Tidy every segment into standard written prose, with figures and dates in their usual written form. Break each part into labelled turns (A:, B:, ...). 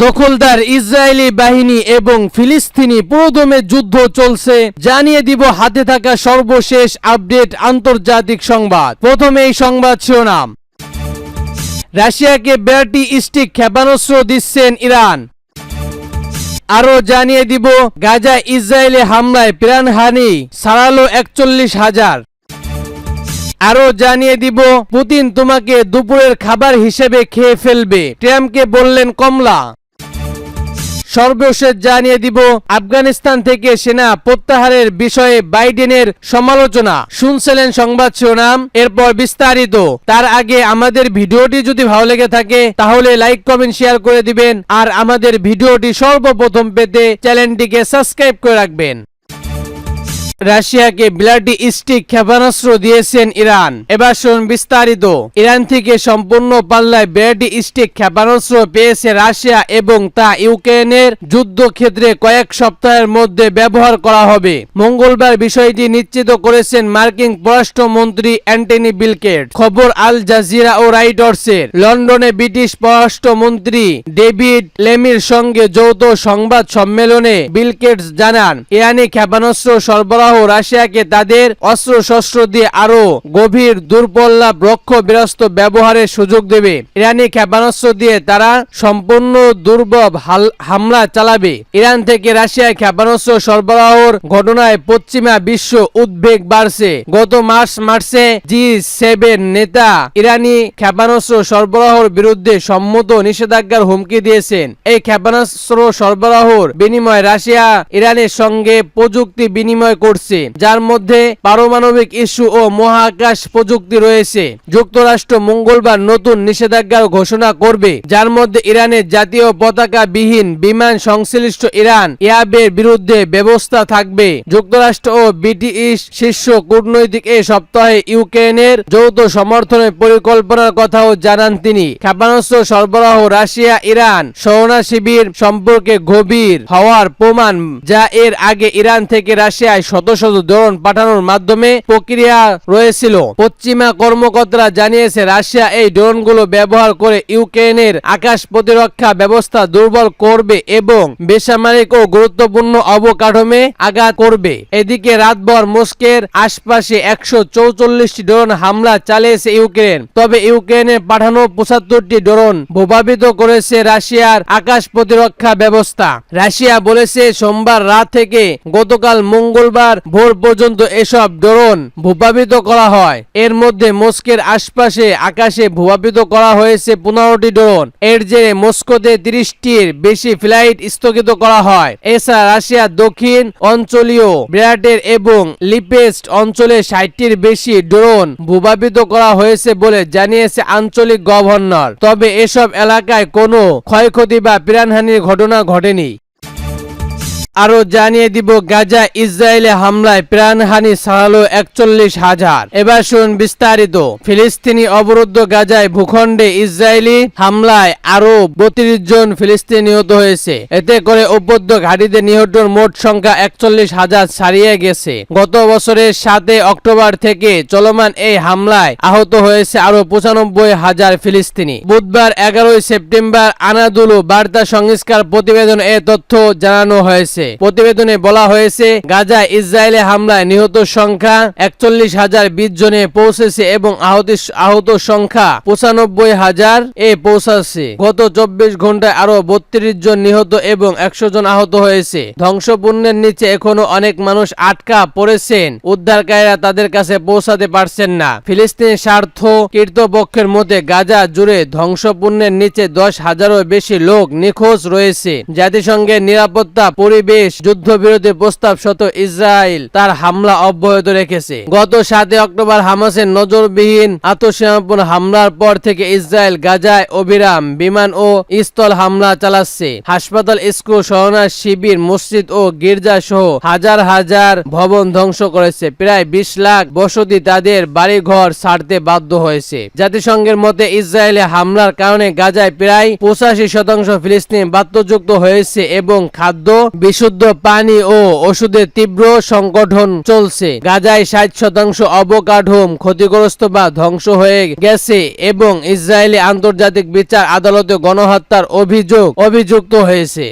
A: দখলদার ইসরায়েলি বাহিনী এবং ফিলিস্তিনি পুরোদমে যুদ্ধ চলছে, জানিয়ে দিব হাতে থাকা সর্বশেষ আপডেট আন্তর্জাতিক সংবাদ। প্রথমে এই সংবাদ শিরোনাম। রাশিয়াকে ব্যালিস্টিক ক্ষেপণাস্ত্র দিচ্ছেন ইরান। আরো জানিয়ে দিব গাজা ইসরায়েলি হামলায় প্রাণহানি ছাড়ালো ৪১,০০০। আরো জানিয়ে দিব পুতিন তোমাকে দুপুরের খাবার হিসেবে খেয়ে ফেলবে, ট্রাম্পকে বললেন কমলা। সর্বশেষ জানিয়ে দিব আফগানিস্তান থেকে সেনা প্রত্যাহারের বিষয়ে বাইডেনের সমালোচনা। শুনছিলেন সংবাদ শিরোনাম, এরপর বিস্তারিত। তার আগে আমাদের ভিডিওটি যদি ভালো লেগে থাকে তাহলে লাইক কমেন্ট শেয়ার করে দিবেন, আর আমাদের ভিডিওটি সর্বপ্রথম পেতে চ্যানেলটিকে সাবস্ক্রাইব করে রাখবেন। রাশিয়াকে ব্যালিস্টিক ক্ষেপণাস্ত্র দিয়েছেন ইরান। এবার শুনুন বিস্তারিত। ইরান থেকে সম্পূর্ণ পাল্লায় ব্যালিস্টিক ক্ষেপণাস্ত্র পেয়েছে রাশিয়া এবং তা ইউক্রেনের যুদ্ধক্ষেত্রে কয়েক সপ্তাহের মধ্যে ব্যবহার করা হবে। মঙ্গলবার বিষয়টি নিশ্চিত করেছেন মার্কিন পররাষ্ট্রমন্ত্রী অ্যান্টনি ব্লিংকেন। খবর আল জাজিরা ও রাইটার্সের। লন্ডনে ব্রিটিশ পররাষ্ট্রমন্ত্রী ডেভিড লেমির সঙ্গে যৌথ সংবাদ সম্মেলনে ব্লিংকেন জানান, ইরানি ক্ষেপণাস্ত্র সরবরাহ রাশিয়াকে তাদের অস্ত্রশস্ত্র দিয়ে আরো গভীর দূরপল্লা লক্ষ্যবস্ত ব্যবহারের সুযোগ দেবে। ইরানি ক্ষেপণাস্ত্র দিয়ে তারা সম্পূর্ণ দুর্বল হামলা চালাবে। ইরান থেকে রাশিয়ায় ক্ষেপণাস্ত্র সরবরাহের ঘটনায় পশ্চিমা বিশ্ব উদ্বেগ বাড়ছে। গত মার্চে G7 নেতা ইরানি ক্ষেপণাস্ত্র সরবরাহের বিরুদ্ধে সম্মত নিষেধাজ্ঞার হুমকি দিয়েছেন। এই ক্ষেপণাস্ত্র সরবরাহের বিনিময়ে রাশিয়া ইরানের সঙ্গে প্রযুক্তি বিনিময় করছে, যার মধ্যে পারমাণবিক ইস্যু ও মহাকাশ প্রযুক্তি রয়েছে। যুক্তরাষ্ট্র মঙ্গলবার নতুন নিষেধাজ্ঞার ঘোষণা করবে, যার মধ্যে ইরানের জাতীয় পতাকা বিহীন বিমান সংশ্লিষ্ট ইরান এয়াবের বিরুদ্ধে ব্যবস্থা থাকবে। যুক্তরাষ্ট্র ও ব্রিটিশ শীর্ষ কূটনৈতিক এই সপ্তাহে ইউক্রেনের যৌথ সমর্থনের পরিকল্পনার কথাও জানান তিনি। ক্ষেপণাস্ত্র সরবরাহ রাশিয়া ইরান সহনা শিবির সম্পর্কে গভীর হওয়ার প্রমাণ, যা এর আগে ইরান থেকে রাশিয়ায় শত শত ড্রোন পাঠানোর মাধ্যমে প্রক্রিয়া রয়েছিল। পশ্চিমা কর্মকর্তারা জানিয়েছে রাশিয়া এই ড্রোনগুলো ব্যবহার করে ইউক্রেনের আকাশ প্রতিরক্ষা ব্যবস্থা দুর্বল করবে এবং বেসামরিক ও গুরুত্বপূর্ণ অবকাঠামোয় আঘাত করবে। এদিকে রাতভর মস্কোর আশপাশে ১৪৪টি ড্রোন হামলা চালিয়েছে ইউক্রেন। তবে ইউক্রেনের পাঠানো ৭৫টি ড্রোন প্রভাবিত করেছে রাশিয়ার আকাশ প্রতিরক্ষা ব্যবস্থা। রাশিয়া বলেছে সোমবার রাত থেকে গতকাল মঙ্গলবার ভোর পর্যন্ত এসব ড্রোন ভূপাতিত করা হয়। এর মধ্যে মস্কোর আশপাশে আকাশে ভূপাতিত করা হয়েছে ১৫টি ড্রোন। এর জেরে মস্কোতে ৩০টির বেশি ফ্লাইট স্থগিত করা হয়। এছাড়া রাশিয়ার দক্ষিণ অঞ্চলীয় ব্র্যাটের এবং লিপেস্ক অঞ্চলে ৬০টির বেশি ড্রোন ভূপাতিত করা হয়েছে বলে জানিয়েছে আঞ্চলিক গভর্নর। তবে এসব এলাকায় কোনো ক্ষয়ক্ষতি বা প্রাণহানির ঘটনা ঘটেনি। আরো জানিয়ে দিব গাজা ইসরায়েলি হামলায় প্রাণহানি ছাড়ালো ৪১,০০০। এবার শুন বিস্তারিত। ফিলিস্তিনি অবরুদ্ধ গাজায় ভূখণ্ডে ইসরায়েলি হামলায় আরো ৩২ জন ফিলিস্তিনি নিহত হয়েছে। এতে করে উপদ্য ঘাঁটিতে নিহতের মোট সংখ্যা ৪১,০০০ ছাড়িয়ে গেছে। গত বছরের ৭ অক্টোবর থেকে চলমান এই হামলায় আহত হয়েছে আরো ৯৫,০০০ ফিলিস্তিনি। বুধবার ১১ সেপ্টেম্বর আনাদুলু বার্তা সংস্কার প্রতিবেদন এ তথ্য জানানো হয়েছে। প্রতিবেদনে বলা হয়েছে গাজায় ইসরায়েলি হামলায় নিহত সংখ্যা ৪১,০২০ জনে পৌঁছেছে এবং আহত সংখ্যা ৯৫,০০০ এ পৌঁছাচ্ছে। গত ২৪ ঘন্টায় আরো ৩২ জন নিহত এবং ১০০ জন আহত হয়েছে। ধ্বংসপূর্ণের নিচে এখনো অনেক মানুষ আটকা পড়েছেন, উদ্ধারকারীরা তাদের কাছে পৌঁছাতে পারছেন না। ফিলিস্তিনের স্বার্থ কর্তৃপক্ষের মতে গাজা জুড়ে ধ্বংসপূর্ণের নিচে ১০,০০০-এরও বেশি লোক নিখোঁজ রয়েছে। জাতিসংঘের নিরাপত্তা পরিবেশ যুদ্ধবিরতি প্রস্তাব সত্ত্বেও ইসরায়েল তার হামলা অব্যাহত রেখেছে। গত ৭ অক্টোবর হামাসের নজরবিহীন আত্মসমর্পণ হামলার পর থেকে ইসরায়েল গাজায় অবিরাম বিমান ও স্থল হামলা চালাচ্ছে। হাসপাতাল, স্কুল, সহনা শিবির, মসজিদ ও গির্জা সহ হাজার হাজার ভবন ধ্বংস করেছে। প্রায় ২০ লাখ বসতি তাদের বাড়িঘর ছাড়তে বাধ্য হয়েছে। জাতিসংঘের মতে ইসরায়েলি হামলার কারণে গাজায় প্রায় ৮৫% ফিলিস্তিনি বাস্তুচ্যুত হয়েছে এবং খাদ্য বিশুদ্ধ পানি ও ওষুধের তীব্র সংকটন চলছে। গাজায় 60% অবকাঠামো ক্ষতিগ্রস্ত বা ধ্বংস হয়ে গেছে এবং ইসরায়েলি আন্তর্জাতিক বিচার আদালতে গণহত্যার অভিযুক্ত হয়েছে।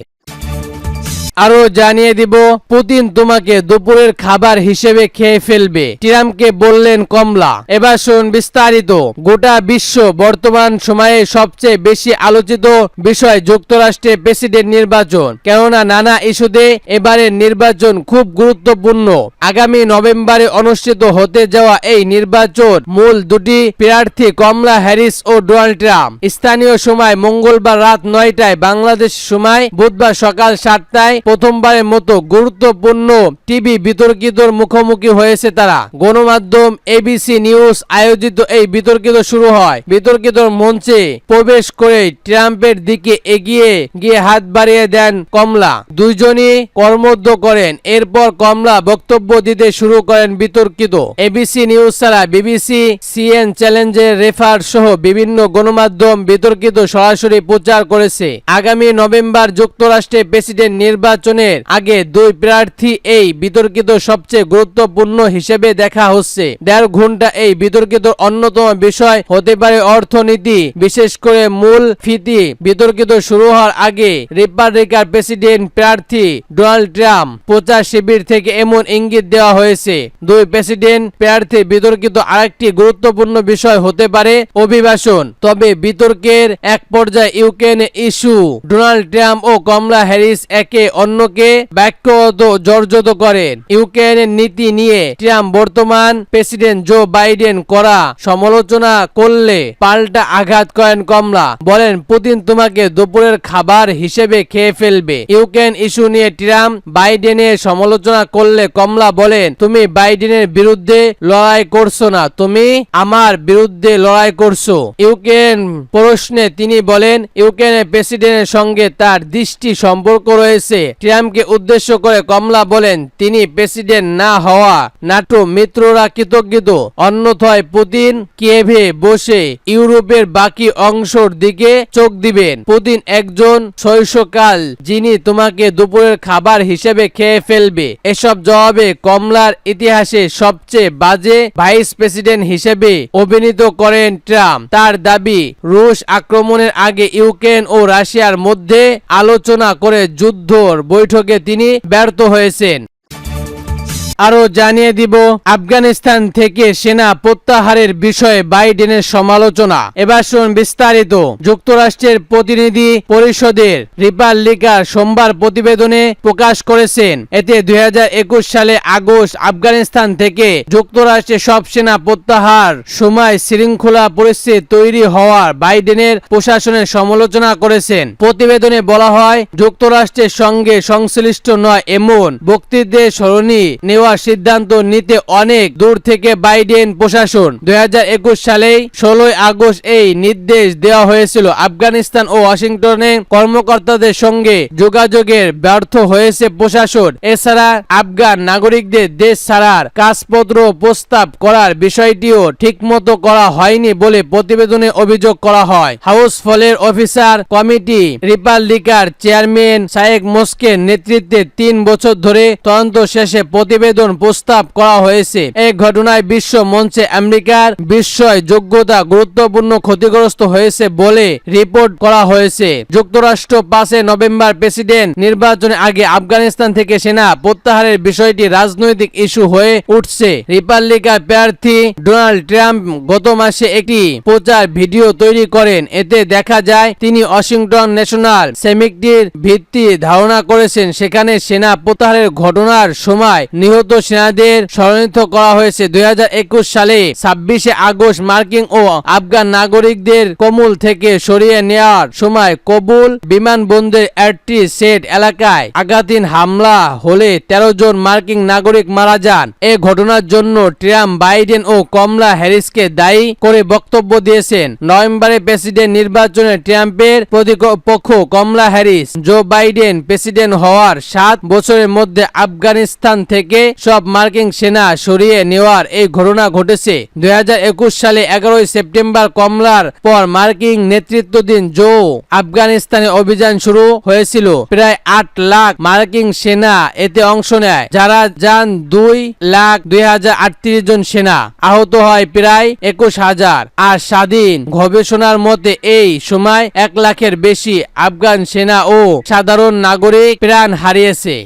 A: আরো জানিয়ে দিব, পুতিন তোমাকে দুপুরের খাবার হিসেবে খেয়ে ফেলবে, ট্রাম্পকে বললেন কমলা। এবার শুন বিস্তারিত। গোটা বিশ্ব বর্তমান সময়ে সবচেয়ে বেশি আলোচিত বিষয় যুক্তরাষ্ট্রের প্রেসিডেন্ট নির্বাচন। কেননা নানা ইস্যুতে এবারের নির্বাচন খুব গুরুত্বপূর্ণ। আগামী নভেম্বরে অনুষ্ঠিত হতে যাওয়া এই নির্বাচন মূল দুটি প্রার্থী কমলা হ্যারিস ও ডোনাল্ড ট্রাম্প। স্থানীয় সময় মঙ্গলবার রাত 9টায়, বাংলাদেশ সময় বুধবার সকাল 7টায় প্রথমবারের মতো গুরুত্বপূর্ণ টিভি বিতর্কিতর মুখোমুখি হয়েছে তারা। গণমাধ্যম এবিসি নিউজ আয়োজিত এই বিতর্কিত শুরু হয়। বিতর্কিতর মঞ্চে প্রবেশ করে ট্রাম্পের দিকে এগিয়ে গিয়ে হাত বাড়িয়ে দেন কমলা। দুইজনই করমর্দন করেন। এরপর কমলা বক্তব্য দিতে শুরু করেন বিতর্কিত। এবিসি নিউজ ছাড়া বিবিসি, সিএন চ্যালেঞ্জের রেফার সহ বিভিন্ন গণমাধ্যম বিতর্কিত সরাসরি প্রচার করেছে। আগামী নভেম্বর যুক্তরাষ্ট্রের প্রেসিডেন্ট নির্বাচনের আগে দুই প্রার্থী এই বিতর্কিত সবচেয়ে গুরুত্বপূর্ণ হিসেবে দেখা হচ্ছে। 1.5 ঘন্টা এই বিতর্কিত অন্যতম বিষয় হতে পারে অর্থনীতি, বিশেষ করে মূল ফিতি। বিতর্কিত শুরু হওয়ার আগে রিপাবলিকান প্রেসিডেন্ট প্রার্থী ডোনাল্ড ট্রাম্প প্রচার শিবির থেকে এমন ইঙ্গিত দেওয়া হয়েছে, দুই প্রেসিডেন্ট প্রার্থী বিতর্কিত আরেকটি গুরুত্বপূর্ণ বিষয় হতে পারে অভিবাসন। তবে বিতর্কের এক পর্যায়ে ইউক্রেন ইস্যু। ডোনাল্ড ট্রাম্প ও কমলা হ্যারিস একে অন্যকে ব্যক্তিগত জর্জরিত করেন। ইউক্রেনের নীতি নিয়ে ট্রাম্প বর্তমান প্রেসিডেন্ট জো বাইডেন করা সমালোচনা করলে পাল্টা আঘাত করেন কমলা। বলেন, পুতিন তোমাকে দুপুরের খাবার হিসেবে খেয়ে ফেলবে। ইউক্রেন ইস্যু নিয়ে ট্রাম্প বাইডেনের সমালোচনা করলে কমলা বলেন, তুমি বাইডেনের বিরুদ্ধে লড়াই করছো না, তুমি আমার বিরুদ্ধে লড়াই করছো। ইউক্রেন প্রশ্নে তিনি বলেন, ইউক্রেনের প্রেসিডেন্টের সঙ্গে তার দৃষ্টি সম্পর্ক রয়েছে। ট্রাম্পকে উদ্দেশ্য করে কমলা বলেন, তিনি প্রেসিডেন্ট না হওয়া নাটো মিত্ররা কৃতজ্ঞ, অন্যথায় পুতিন কিয়েভে বসে ইউরোপের বাকি অংশের দিকে চোখ দিবেন। পুতিন একজন শৈশবকাল যিনি তোমাকে দুপুরের খাবার হিসেবে খেয়ে ফেলবে। এসব জবাবে কমলার ইতিহাসে সবচেয়ে বাজে ভাইস প্রেসিডেন্ট হিসেবে অভিহিত করেন ট্রাম্প। তার দাবি, রুশ আক্রমণের আগে ইউক্রেন ও রাশিয়ার মধ্যে আলোচনা করে যুদ্ধর বৈঠকে তিনি ব্যর্থ হয়েছেন। আরো জানিয়ে দিব, আফগানিস্তান থেকে সেনা প্রত্যাহারের বিষয়ে বাইডেনের সমালোচনা। এবার শুন বিস্তারিত। যুক্তরাষ্ট্রের প্রতিনিধি পরিষদের রিপাবলিকান সোমবার প্রতিবেদনে প্রকাশ করেছেন, এতে 2021 সালে আগস্ট আফগানিস্তান থেকে যুক্তরাষ্ট্রের সব সেনা প্রত্যাহার সময় শৃঙ্খলা পরিস্থিতি তৈরি হওয়ার বাইডেনের প্রশাসনের সমালোচনা করেছেন। প্রতিবেদনে বলা হয়, যুক্তরাষ্ট্রের সঙ্গে সংশ্লিষ্ট নয় এমন ব্যক্তিদের সরণি নেওয়া সিদ্ধান্ত নিতে অনেক দূর থেকে বাইডেন প্রশাসন। 2021 সালেই 16 আগস্ট এই নির্দেশ দেওয়া হয়েছিল। আফগানিস্তান ও ওয়াশিংটনের কর্মকর্তাদের সঙ্গে যোগাযোগের ব্যর্থ হয়েছে প্রশাসন। এছাড়া আফগান নাগরিকদের দেশ ছাড়ার কাগজপত্র প্রস্তাব করার বিষয়টিও ঠিকমতো করা হয়নি বলে প্রতিবেদনে অভিযোগ করা হয়। হাউস ফলের অফিসার কমিটি রিপাবলিকান চেয়ারম্যান শায়েক মোস্কের নেতৃত্বে 3 বছর ধরে তদন্ত শেষে প্রতিবেদন প্রস্তাব করা হয়েছে। এই ঘটনায় বিশ্ব মঞ্চে আমেরিকার বিশ্বাসযোগ্যতা গুরুত্বপূর্ণ ক্ষতিগ্রস্ত হয়েছে বলে রিপোর্ট করা হয়েছে। যুক্তরাষ্ট্র 5 নভেম্বর প্রেসিডেন্ট নির্বাচনের আগে আফগানিস্তান থেকে সেনা প্রত্যাহারের বিষয়টি রাজনৈতিক ইস্যু হয়ে উঠছে। রিপাবলিকান প্রার্থী ডোনাল্ড ট্রাম্প গত মাসে একটি প্রচার ভিডিও তৈরি করেন। এতে দেখা যায় তিনি ওয়াশিংটন ন্যাশনাল সেমিটির ভিত্তি ধারণা করেছেন, সেখানে সেনা প্রত্যাহারের ঘটনার সময় নিহত সেনাদের স্মরণিত করা হয়েছে। 2021 সালে 26 আগস্ট মার্কিন ও আফগান নাগরিকদের কাবুল থেকে সরিয়ে নেওয়ার সময় কাবুল বিমানবন্দরের একটি সেট এলাকায় আঘাতহীন হামলা হলে 13 জন মার্কিন নাগরিক মারা যান। এই ঘটনার জন্য ট্রাম্প বাইডেন ও কমলা হ্যারিসকে দায়ী করে বক্তব্য দিয়েছেন। নভেম্বরে প্রেসিডেন্ট নির্বাচনে ট্রাম্পের প্রতিপক্ষ কমলা হ্যারিস জো বাইডেন প্রেসিডেন্ট হওয়ার 7 বছরের মধ্যে আফগানিস্তান থেকে সব মার্কিন সেনা সরিয়ে নেওয়ার এই ঘটনা ঘটেছে। 2021 সালে 11 সেপ্টেম্বর কমলার পর মার্কিন নেতৃত্বাধীন জো আফগানিস্তানে অভিযান শুরু হয়েছিল। প্রায় 8 লাখ মার্কিন সেনা এতে অংশ নেয়, যারা যান 2,02,038 জন সেনা। আহত হয় প্রায় 21,000। আর স্বাধীন গবেষণার মতে এই সময় 1 লাখের বেশি আফগান সেনা ও সাধারণ নাগরিক প্রাণ হারিয়েছে।